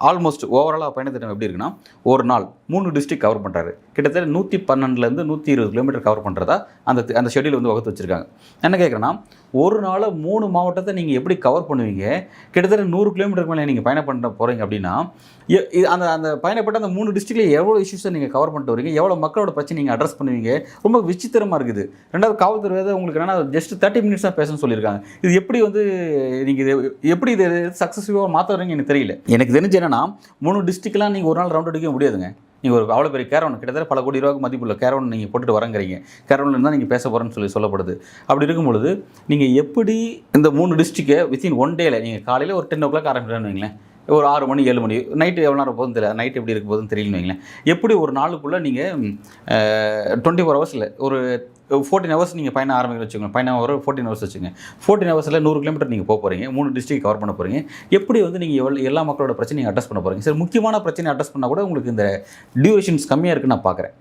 Almost ஓவராலாக பயணத்திட்டம் எப்படி இருக்குன்னா, ஒரு நாள் 3 டிஸ்ட்ரிக்ட் கவர் பண்ணுறாரு. கிட்டத்தட்ட 112லேருந்து 120 கிலோமீட்டர் கவர் பண்ணுறதா அந்த ஷெட்யூல் வந்து வகுத்து வச்சுருக்காங்க. என்ன கேட்குறேன்னா, ஒரு நாளில் 3 மாவட்டத்தை நீங்கள் எப்படி கவர் பண்ணுவீங்க? கிட்டத்தட்ட 100 கிலோமீட்டருக்கு மேலே நீங்கள் பயணம் பண்ண போகிறீங்க அப்படின்னா, அந்த அந்த பயணப்பட்ட அந்த 3 டிஸ்ட்ரிக்டில் எவ்வளோ இஷ்யூஸை நீங்கள் கவர் பண்ணிட்டு வரீங்க? எவ்வளோ மக்களோட பிரச்சனை நீங்கள் அட்ரஸ் பண்ணுவீங்க? ரொம்ப விசித்திரமாக இருக்குது. 2வது காவல்துறை வந்து உங்களுக்கு என்னன்னா ஜஸ்ட் 30 மினிட்ஸ் தான் பேசணும்னு சொல்லியிருக்காங்க. இது எப்படி வந்து நீங்கள் எப்படி இது சக்ஸஸ்ஃபுல்லாக மாற்ற வரீங்க எனக்கு தெரியல. எனக்கு தெரிஞ்சு என்னன்னா, 3 டிஸ்ட்ரிக்ட்லாம் நீங்கள் ஒரு நாள் ரவுண்ட் அடிக்க முடியாதுங்க. நீங்கள் ஒரு அவ்வளோ பெரிய கேரவன் கிட்டத்தட்ட பல கோடி ரூபாய்க்கு மதிப்புள்ள கேரவன் நீங்கள் போட்டுட்டு வரங்கிறீங்க. கேரவனில் இருந்தால் நீங்கள் பேச போகிறேன்னு சொல்லப்படுது. அப்படி இருக்கும்பொழுது நீங்கள் எப்படி இந்த 3 டிஸ்ட்ரிக்டை வித்தின் 1 டேல நீங்கள் காலையில் ஒரு 10 o'clock ஆரம்பிக்கிறேன்னு வைங்களேன், ஒரு 6 மணி 7 மணி நைட்டு எவ்வளோ நேரம் போதும் தெரியல, நைட் எப்படி இருக்க போதுன்னு தெரியலன்னு வைங்களேன். எப்படி ஒரு நாளுக்குள்ளே நீங்கள் 24 ஹவர்ஸில் ஒரு 14 ஹவர்ஸ் நீங்கள் பயணம் ஆரம்பிக்க வச்சுக்கோங்க. பயணம் ஒரு 14 ஹவர்ஸ் வச்சுங்க. 14 ஹவர்ஸில் 100 கிலோமீட்டர் நீங்கள் போக போகிறீங்க. 3 டிஸ்ட்ரிக்ட் கவர் பண்ண போகிறீங்க. எப்படி வந்து நீங்கள் எல்லா மக்களோட பிரச்சனையும் அட்ரஸ் பண்ண போகிறீங்க? சரி, முக்கியமான பிரச்சனை அட்ரஸ் பண்ணால் கூட உங்களுக்கு இந்த டியூரேஷன்ஸ் கம்மியாக இருக்குன்னு நான் பார்க்குறேன்.